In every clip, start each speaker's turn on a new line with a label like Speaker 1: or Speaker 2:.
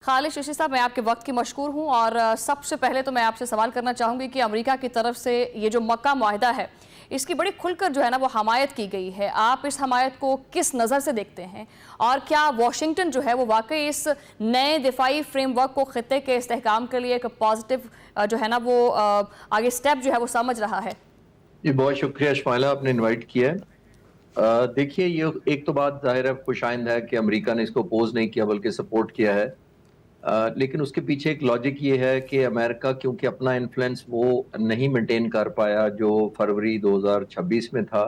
Speaker 1: خالد ششی صاحب، میں آپ کے وقت کی مشکور ہوں اور سب سے پہلے تو میں آپ سے سوال کرنا چاہوں گی کہ امریکہ کی طرف سے یہ جو مکہ معاہدہ ہے اس کی بڑی کھل کر جو ہے نا وہ حمایت کی گئی ہے. آپ اس حمایت کو کس نظر سے دیکھتے ہیں اور کیا واشنگٹن جو ہے وہ واقعی اس نئے دفاعی فریم ورک کو خطے کے استحکام کے لیے ایک پازیٹیو جو ہے نا وہ آگے سٹیپ جو ہے وہ سمجھ رہا ہے؟
Speaker 2: جی بہت شکریہ شمائلہ، آپ نے انوائٹ کیا ہے. دیکھیے، یہ ایک تو بات ظاہر ہے خوش آئند ہے کہ امریکہ نے اس کو اپوز نہیں کیا بلکہ سپورٹ کیا ہے. لیکن اس کے پیچھے ایک لاجک یہ ہے کہ امریکہ کیونکہ اپنا انفلوئنس وہ نہیں مینٹین کر پایا جو فروری 2026 میں تھا،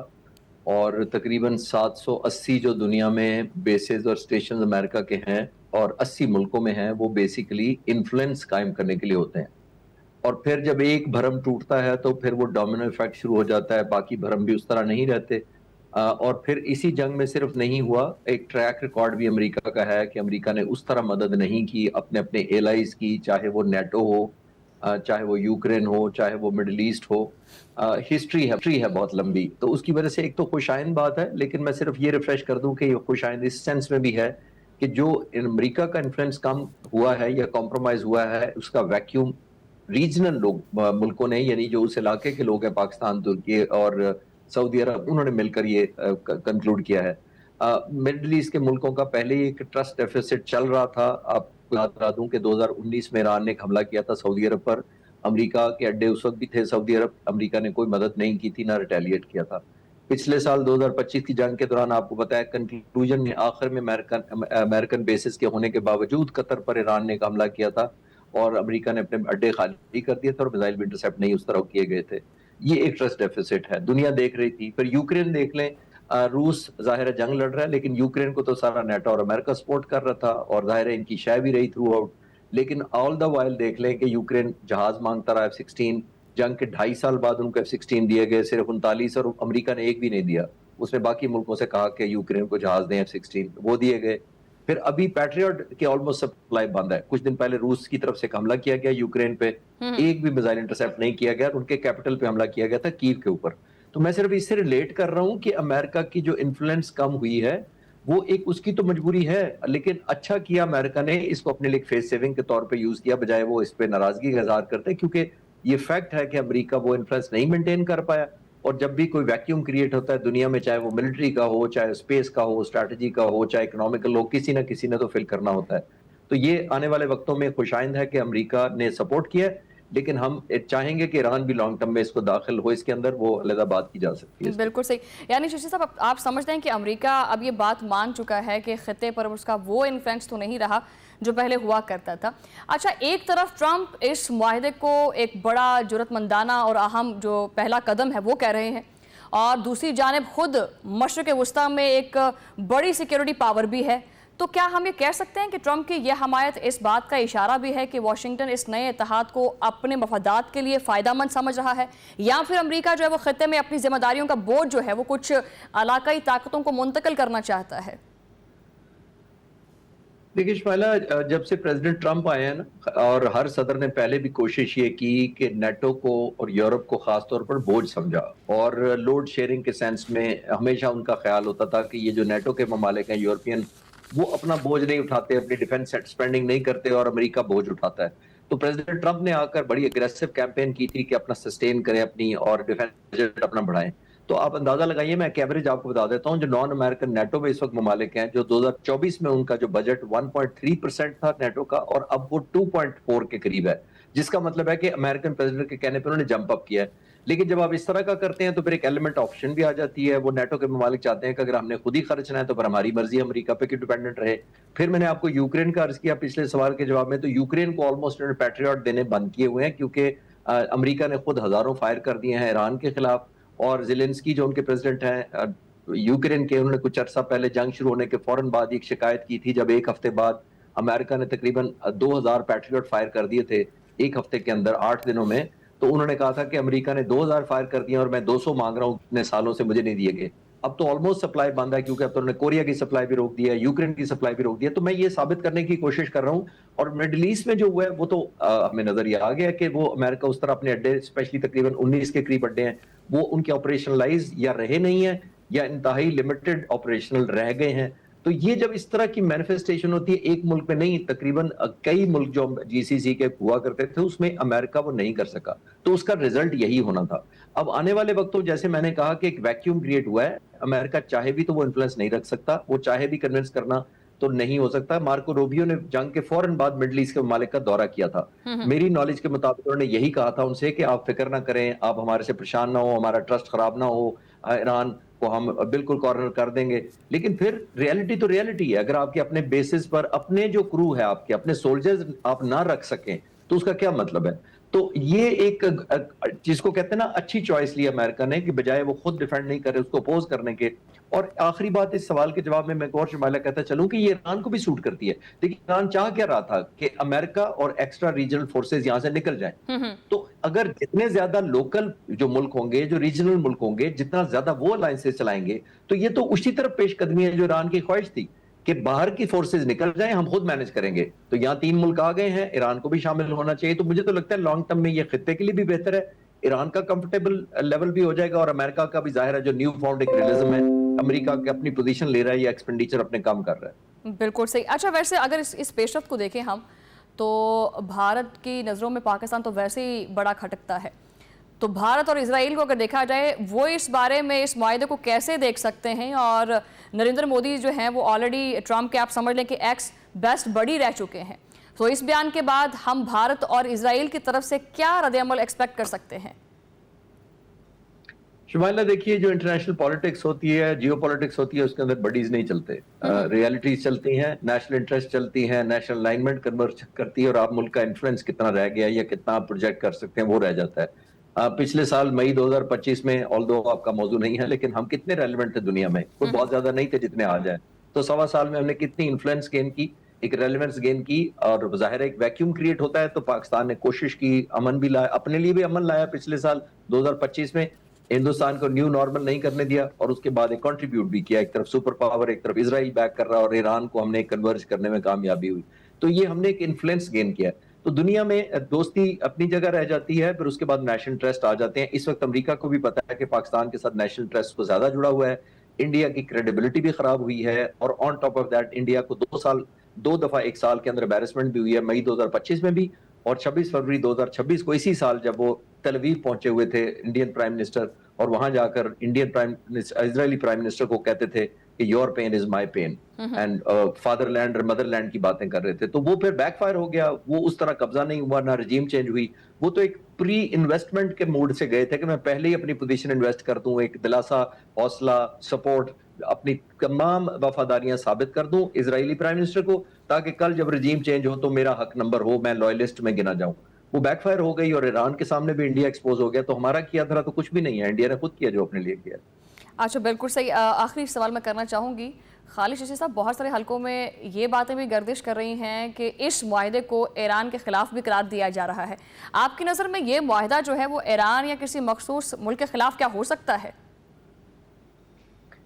Speaker 2: اور تقریباً 780 جو دنیا میں بیسز اور سٹیشنز امریکہ کے ہیں اور 80 ملکوں میں ہیں، وہ بیسیکلی انفلوئنس قائم کرنے کے لیے ہوتے ہیں. اور پھر جب ایک بھرم ٹوٹتا ہے تو پھر وہ ڈومینو ایفیکٹ شروع ہو جاتا ہے، باقی بھرم بھی اس طرح نہیں رہتے. اور پھر اسی جنگ میں صرف نہیں ہوا، ایک ٹریک ریکارڈ بھی امریکہ کا ہے کہ امریکہ نے اس طرح مدد نہیں کی اپنے ایلائز کی، چاہے وہ نیٹو ہو، چاہے وہ یوکرین ہو، چاہے وہ مڈل ایسٹ ہو. ہسٹری ہے بہت لمبی، تو اس کی وجہ سے ایک تو خوش آئند بات ہے. لیکن میں صرف یہ ریفریش کر دوں کہ یہ خوش آئند اس سینس میں بھی ہے کہ جو امریکہ کا انفلوئنس کم ہوا ہے یا کمپرومائز ہوا ہے، اس کا ویکیوم ریجنل ملکوں نے، یعنی جو اس علاقے کے لوگ ہیں، پاکستان، ترکی اور سعودی عرب، انہوں نے مل کر یہ کنکلوڈ کیا ہے. مڈل ایسٹ کے ملکوں کا پہلے ہی ایک ٹرسٹ ڈیفیسٹ چل رہا تھا. آپ کو یاد کرا دوں کہ 2019 میں ایران نے ایک حملہ کیا تھا سعودی عرب پر. امریکہ کے اڈے اس وقت بھی تھے سعودی عرب، امریکہ نے کوئی مدد نہیں کی تھی، نہ ریٹیلیٹ کیا تھا. پچھلے سال 2025 کی جنگ کے دوران آپ کو پتا ہے کنکلوژن میں آخر میں امریکن بیسز کے ہونے کے باوجود قطر پر ایران نے ایک حملہ کیا تھا اور امریکہ نے اپنے اڈے خالی کر دیے تھے اور میزائل بھی انٹرسیپٹ نہیں اس طرح کیے گئے تھے. یہ ایک ٹرسٹ ڈیفیسٹ ہے، دنیا دیکھ رہی تھی. پھر یوکرین دیکھ لیں، روس ظاہر ہے جنگ لڑ رہا ہے، لیکن یوکرین کو تو سارا نیٹو اور امریکہ سپورٹ کر رہا تھا اور ظاہر ہے ان کی شے بھی رہی تھرو آؤٹ. لیکن آل دا وائل دیکھ لیں کہ یوکرین جہاز مانگتا رہا F-16. جنگ کے 2.5 سال بعد ان کو F-16 دیے گئے، صرف 39، اور امریکہ نے ایک بھی نہیں دیا. اس نے باقی ملکوں سے کہا کہ یوکرین کو جہاز دیں F-16، وہ دیے گئے. پھر ابھی پیٹریوٹ کی آلموسٹ سپلائی بند ہے. کچھ دن پہلے روس کی طرف سے حملہ کیا گیا یوکرین پہ، ایک بھی میزائل انٹرسیپٹ نہیں کیا گیا، ان کے کیپٹل پہ حملہ کیا گیا تھا، کیو کے اوپر. تو میں صرف اس سے ریلیٹ کر رہا ہوں کہ امریکہ کی جو انفلوئنس کم ہوئی ہے وہ ایک اس کی تو مجبوری ہے، لیکن اچھا کیا امریکہ نے اس کو اپنے لیے فیس سیونگ کے طور پہ یوز کیا، بجائے وہ اس پہ ناراضگی کا اظہار کرتے، کیونکہ یہ فیکٹ ہے کہ امریکہ وہ انفلوئنس نہیں مینٹین کر پایا. اور جب بھی کوئی ویکیوم کریٹ ہوتا ہے دنیا میں، چاہے وہ ملٹری کا ہو، چاہے اسپیس کا ہو، اسٹریٹجی کا ہو، چاہے اکنامیکل ہو، کسی نہ کسی نے تو فل کرنا ہوتا ہے. تو یہ آنے والے وقتوں میں خوش آئند ہے کہ امریکہ نے سپورٹ کیا ہے، لیکن ہم چاہیں گے کہ ایران بھی لانگ ٹرم میں اس کو داخل ہو اس کے اندر، وہ علیحدہ بات کی جا سکتی ہے.
Speaker 1: بالکل صحیح. یعنی ششی صاحب، آپ سمجھتے ہیں کہ امریکہ اب یہ بات مان چکا ہے کہ خطے پر اس کا وہ انفلوئنس تو نہیں رہا جو پہلے ہوا کرتا تھا. اچھا، ایک طرف ٹرمپ اس معاہدے کو ایک بڑا جرأت مندانہ اور اہم جو پہلا قدم ہے وہ کہہ رہے ہیں، اور دوسری جانب خود مشرق وسطیٰ میں ایک بڑی سیکیورٹی پاور بھی ہے. تو کیا ہم یہ کہہ سکتے ہیں کہ ٹرمپ کی یہ حمایت اس بات کا اشارہ بھی ہے کہ واشنگٹن اس نئے اتحاد کو اپنے مفادات کے لیے فائدہ مند سمجھ رہا ہے، یا پھر امریکہ جو ہے وہ خطے میں اپنی ذمہ داریوں کا بوجھ جو ہے وہ کچھ علاقائی طاقتوں کو منتقل کرنا چاہتا ہے؟
Speaker 2: دیکھیے شمائلہ، جب سے پریزیڈنٹ ٹرمپ آئے ہیں نا، اور ہر صدر نے پہلے بھی کوشش یہ کی کہ نیٹو کو اور یورپ کو خاص طور پر بوجھ سمجھا، اور لوڈ شیئرنگ کے سینس میں ہمیشہ ان کا خیال ہوتا تھا کہ یہ جو نیٹو کے ممالک ہیں یورپین، وہ اپنا بوجھ نہیں اٹھاتے، اپنی ڈیفنس سپینڈنگ نہیں کرتے، اور امریکہ بوجھ اٹھاتا ہے. تو پریزیڈنٹ ٹرمپ نے آ کر بڑی اگریسو کیمپین کی تھی کہ اپنا سسٹین کریں اپنی، اور ڈیفنس بجٹ اپنا بڑھائیں. تو آپ اندازہ لگائیے، میں ایک ایوریج آپ کو بتا دیتا ہوں. جو نان امریکن نیٹو میں اس وقت ممالک ہیں، جو 2024 میں ان کا جو بجٹ 1.3% تھا نیٹو کا، اور اب وہ 2.4 کے قریب ہے، جس کا مطلب ہے کہ امریکن پریزیڈنٹ کے کہنے پہ انہوں نے جمپ اپ کیا ہے. لیکن جب آپ اس طرح کا کرتے ہیں تو پھر ایک ایلیمنٹ آپشن بھی آ جاتی ہے. وہ نیٹو کے ممالک چاہتے ہیں کہ اگر ہم نے خود ہی خرچنا ہے تو پھر ہماری مرضی امریکہ پہ کیوں ڈیپینڈنٹ رہے. پھر میں نے آپ کو یوکرین کا عرض کیا پچھلے سوال کے جواب میں، تو یوکرین کو آلموسٹ پیٹریوٹ دینے بند کیے ہوئے ہیں، کیونکہ امریکہ نے خود ہزاروں فائر کر دیے ہیں ایران کے خلاف. اور زیلنسکی جو ان کے پریزیڈنٹ ہیں یوکرین کے، انہوں نے کچھ عرصہ پہلے جنگ شروع ہونے کے فوراً بعد ایک شکایت کی تھی، جب ایک ہفتے بعد امریکہ نے تقریباً 2000 پیٹریوٹ فائر کر دیے تھے ایک ہفتے کے اندر، 8 دنوں میں. تو انہوں نے کہا تھا کہ امریکہ نے 2000 فائر کر دیے اور میں 200 مانگ رہا ہوں، اتنے سالوں سے مجھے نہیں دیے گئے. اب تو آلموسٹ سپلائی بند ہے، کیونکہ اب تو انہوں نے کوریا کی سپلائی بھی روک دیا ہے، یوکرین کی سپلائی بھی روک دیا. تو میں یہ ثابت کرنے کی کوشش کر رہا ہوں. اور مڈل ایسٹ میں جو ہوا ہے وہ تو ہمیں نظر یہ آ گیا کہ وہ امریکہ اس طرح اپنے اڈے، اسپیشلی تقریباً 19 کے قریب اڈے ہیں، وہ ان کے آپریشنلائز یا رہے نہیں ہیں یا انتہائی لمیٹڈ آپریشنل رہ گئے ہیں. تو یہ جب اس طرح کی مینیفیسٹیشن ہوتی ہے ایک ملک میں نہیں, تقریباً کئی ملک جو جی سی سی کے ہوا کرتے تھے اس میں امریکہ وہ نہیں کر سکا, تو اس کا رزلٹ یہی ہونا تھا. اب آنے والے وقتوں جیسے میں نے کہا کہ ایک ویکیوم کریٹ ہوا ہے, امریکہ چاہے بھی تو وہ انفلوئنس نہیں رکھ سکتا, وہ چاہے بھی کنونس کرنا تو نہیں ہو سکتا. مارکو روبیو نے جنگ کے فوراً بعد مڈل ایسٹ کے ممالک کا دورہ کیا تھا, میری نالج کے مطابق انہوں نے یہی کہا تھا ان سے کہ آپ فکر نہ کریں, آپ ہمارے سے پریشان نہ ہو, ہمارا ٹرسٹ خراب نہ ہو, ایران کو ہم بالکل کارنر کر دیں گے. لیکن پھر ریئلٹی تو ریئلٹی ہے, اگر آپ کے اپنے بیسس پر اپنے جو کرو ہے آپ کے اپنے سولجرز آپ نہ رکھ سکیں تو اس کا کیا مطلب ہے. تو یہ ایک جس کو کہتے ہیں نا اچھی چوائس لی امریکہ نے کہ بجائے وہ خود ڈیفینڈ نہیں کرے اس کو اپوز کرنے کے. اور آخری بات اس سوال کے جواب میں ایک اور شمالہ کہتا چلوں کہ یہ ایران کو بھی سوٹ کرتی ہے. دیکھیں ایران چاہ کیا رہا تھا کہ امریکہ اور ایکسٹرا ریجنل فورسز یہاں سے نکل جائیں. تو اگر جتنے زیادہ لوکل جو ملک ہوں گے, جو ریجنل ملک ہوں گے, جتنا زیادہ وہ الائنسز چلائیں گے, تو یہ تو اسی طرف پیش قدمی ہے جو ایران کی خواہش تھی کہ باہر کی فورسز نکل جائیں, ہم خود مینج کریں گے. تو یہاں 3 ملک آ گئے ہیں, ایران کو بھی شامل ہونا چاہیے. تو مجھے تو لگتا ہے لانگ ٹرم میں یہ خطے کے لیے بھی بہتر ہے, ایران کا کمفرٹیبل لیول بھی ہو جائے گا اور امریکہ کا بھی ظاہر ہے جو نیو فاؤنڈ ایک ریئلزم ہے, امریکہ کے اپنی پوزیشن لے رہا ہے یا ایکسپینڈیچر اپنے کام کر رہا ہے.
Speaker 1: بالکل صحیح. اچھا ویسے اگر اس پیش رفت کو دیکھیں ہم تو بھارت کی نظروں میں پاکستان تو ویسے ہی بڑا کھٹکتا ہے, تو بھارت اور اسرائیل کو اگر دیکھا جائے وہ اس بارے میں اس معاہدے کو کیسے دیکھ سکتے ہیں؟ اور نریندر مودی جو ہیں وہ آلریڈی ٹرمپ کے آپ سمجھ لیں کہ ایکس بیسٹ بڈی رہ چکے ہیں, تو اس بیان کے بعد ہم بھارت اور اسرائیل کی طرف سے کیا رد عمل ایکسپیکٹ کر سکتے ہیں؟
Speaker 2: شمائلہ دیکھیے جو انٹرنیشنل پالیٹکس ہوتی ہے, جیو پالیٹکس ہوتی ہے, اس کے اندر بڈیز نہیں چلتے, ریالٹیز چلتی ہیں, نیشنل انٹرسٹ چلتی ہیں, نیشنل الائنمنٹ کنورٹ کرتی ہے, اور آپ ملک کا انفلوئنس کتنا رہ گیا یا کتنا آپ پروجیکٹ کر سکتے ہیں وہ رہ جاتا ہے. پچھلے سال مئی 2025 میں آلدو آپ کا موضوع نہیں ہے لیکن ہم کتنے ریلیونٹ تھے دنیا میں, کوئی بہت زیادہ نہیں تھے جتنے آ جائیں. تو 1.25 سال میں ہم نے کتنی انفلوئنس گین کی, ایک ریلیونس گین کی, اور ظاہر ہے ایک ویکیوم کریٹ ہوتا ہے. تو پاکستان نے کوشش کی, امن بھی لایا, اپنے لیے بھی امن لایا پچھلے سال 2025 میں, ہندوستان کو نیو نارمل نہیں کرنے دیا, اور اس کے بعد ایک کنٹریبیوٹ بھی کیا, ایک طرف سپر پاور, ایک طرف اسرائیل بیک کر رہا, اور ایران کو ہم نے کنورج کرنے میں کامیابی ہوئی. تو یہ ہم نے ایک انفلوئنس گین کیا. تو دنیا میں دوستی اپنی جگہ رہ جاتی ہے, پھر اس کے بعد نیشنل انٹرسٹ آ جاتے ہیں. اس وقت امریکہ کو بھی پتا ہے کہ پاکستان کے ساتھ نیشنل انٹرسٹ کو زیادہ جڑا ہوا ہے, انڈیا کی کریڈیبلٹی بھی خراب ہوئی ہے, اور on top of that India کو 2 دفعہ 1 سال کے اندر امبیرسمنٹ بھی ہوئی ہے, مئی 2025 میں بھی, اور 26 فروری 2026 کو اسی سال جب وہ تل ابیب پہنچے ہوئے تھے انڈین پرائم منسٹر, اور وہاں جا کر اسرائیلی پرائم منسٹر کو کہتے تھے کہ your pen is my pen, and fatherland اور مدر لینڈ کی باتیں کر رہے تھے. تو وہ پھر بیک فائر ہو گیا, وہ اس طرح قبضہ نہیں ہوا, نہ رجیم چینج ہوئی. وہ تو ایک پری انویسٹمنٹ کے موڈ سے گئے تھے کہ میں پہلے ہی اپنی پوزیشن انویسٹ کر دوں, ایک دلاسا, حوصلہ, سپورٹ, اپنی تمام وفاداریاں ثابت کر دوں اسرائیلی پرائم منسٹر کو, تاکہ کل جب رجیم چینج ہو تو میرا حق نمبر ہو, میں لوئلسٹ میں گنا جاؤں. وہ بیک فائر ہو گئی, اور ایران کے سامنے بھی انڈیا ایکسپوز ہو گیا. تو ہمارا کیا تھا تو کچھ بھی نہیں ہے, انڈیا نے خود کیا جو اپنے لیے کیا.
Speaker 1: اچھا بالکل صحیح. آخری سوال میں کرنا چاہوں گی خالد شیشی صاحب, بہت سارے حلقوں میں یہ باتیں بھی گردش کر رہی ہیں کہ اس معاہدے کو ایران کے خلاف بھی قرار دیا جا رہا ہے. آپ کی نظر میں یہ معاہدہ جو ہے وہ ایران یا کسی مخصوص ملک کے خلاف کیا ہو سکتا ہے؟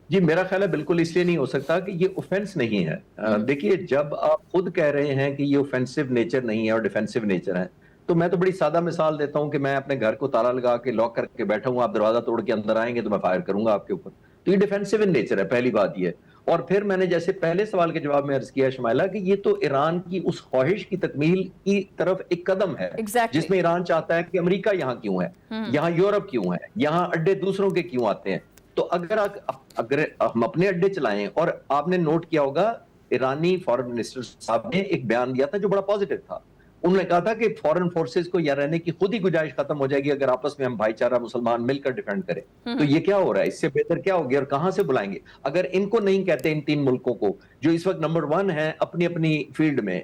Speaker 2: جی میرا خیال ہے بالکل اس لیے نہیں ہو سکتا کہ یہ اوفینس نہیں ہے. دیکھیے جب آپ خود کہہ رہے ہیں کہ یہ اوفینسو نیچر نہیں ہے اور ڈیفینسو نیچر ہے, تو میں تو بڑی سادہ مثال دیتا ہوں کہ میں اپنے گھر کو تالا لگا کے لاک کر کے بیٹھا ہوں, آپ دروازہ توڑ کے اندر آئیں گے تو میں فائر کروں گا آپ کے اوپر. تو یہ ڈیفینسو ان نیچر ہے, پہلی بات یہ. اور پھر میں نے جیسے پہلے سوال کے جواب میں عرض کیا شمائلہ کہ یہ تو ایران کی اس خواہش کی تکمیل کی طرف ایک قدم ہے, جس میں ایران چاہتا ہے کہ امریکہ یہاں کیوں ہے, یہاں یورپ کیوں ہے, یہاں اڈے دوسروں کے کیوں آتے ہیں. تو اگر ہم اپنے اڈے چلائیں, اور آپ نے نوٹ کیا ہوگا ایرانی فارن منسٹر صاحب نے ایک بیان دیا تھا جو بڑا پازیٹیو تھا. انہوں نے کہا تھا کہ فارن فورسز کو یہاں رہنے کی خود ہی گنجائش ختم ہو جائے گی اگر آپس میں ہم بھائی چارہ مسلمان مل کر ڈیفینڈ کریں. تو یہ کیا ہو رہا ہے, اس سے بہتر کیا ہوگی, اور کہاں سے بلائیں گے اگر ان کو نہیں کہتے, ان 3 ملکوں کو جو اس وقت نمبر 1 ہیں اپنی اپنی فیلڈ میں.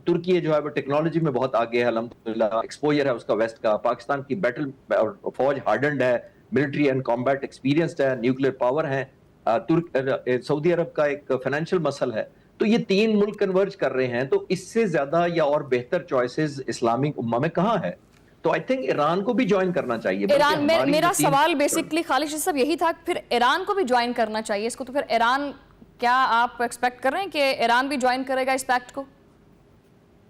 Speaker 2: ترکی جو ہے وہ ٹیکنالوجی میں بہت آگے ہے الحمدللہ, ایکسپوجر ہے اس کا ویسٹ کا, پاکستان کی بیٹل فوج ہارڈنڈ ہے, ملٹری اینڈ کامبیٹ ایکسپیرینسڈ ہے, نیوکلیر پاور ہے, سعودی عرب کا ایک فائنینشیل مسل ہے. تو یہ 3 ملک کنورج کر رہے ہیں, تو اس سے زیادہ یا اور بہتر چوائسز اسلامک امہ میں کہاں ہے. تو آئی تھنک ایران کو بھی جوائن کرنا چاہیے.
Speaker 1: ایران, میرا سوال بیسکلی خالد صاحب یہی تھا, پھر ایران کو بھی جوائن کرنا چاہیے اس کو. تو پھر ایران, کیا آپ ایکسپیکٹ کر رہے ہیں کہ ایران بھی جوائن کرے گا اس پیکٹ کو؟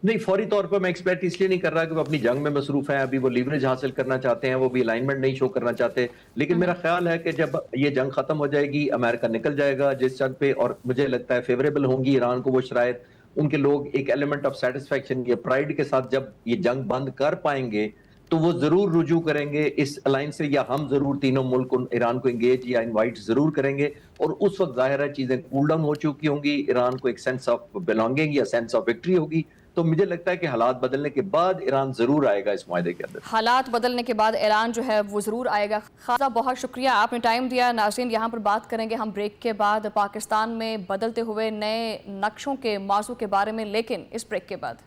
Speaker 2: نہیں، فوری طور پر میں ایکسپیکٹ اس لیے نہیں کر رہا کہ وہ اپنی جنگ میں مصروف ہیں، ابھی وہ لیوریج حاصل کرنا چاہتے ہیں، وہ بھی الائنمنٹ نہیں شو کرنا چاہتے، لیکن میرا خیال ہے کہ جب یہ جنگ ختم ہو جائے گی، امریکہ نکل جائے گا جس جنگ پہ، اور مجھے لگتا ہے فیوریبل ہوں گی ایران کو وہ شرائط، ان کے لوگ ایک ایلیمنٹ آف سیٹسفیکشن یا پرائڈ کے ساتھ جب یہ جنگ بند کر پائیں گے تو وہ ضرور رجوع کریں گے اس الائنس سے، یا ہم ضرور تینوں ملک ایران کو انگیج یا انوائٹ ضرور کریں گے، اور اس وقت ظاہر ہے چیزیں کول ڈاؤن ہو چکی ہوں گی، ایران کو ایک سینس آف بلانگنگ یا سینس آف وکٹری ہوگی، تو مجھے لگتا ہے کہ حالات بدلنے کے بعد ایران ضرور آئے گا اس معاہدے کے اندر۔
Speaker 1: حالات بدلنے کے بعد ایران جو ہے وہ ضرور آئے گا۔ خالدہ بہت شکریہ، آپ نے ٹائم دیا۔ ناظرین یہاں پر بات کریں گے ہم بریک کے بعد پاکستان میں بدلتے ہوئے نئے نقشوں کے موضوع کے بارے میں، لیکن اس بریک کے بعد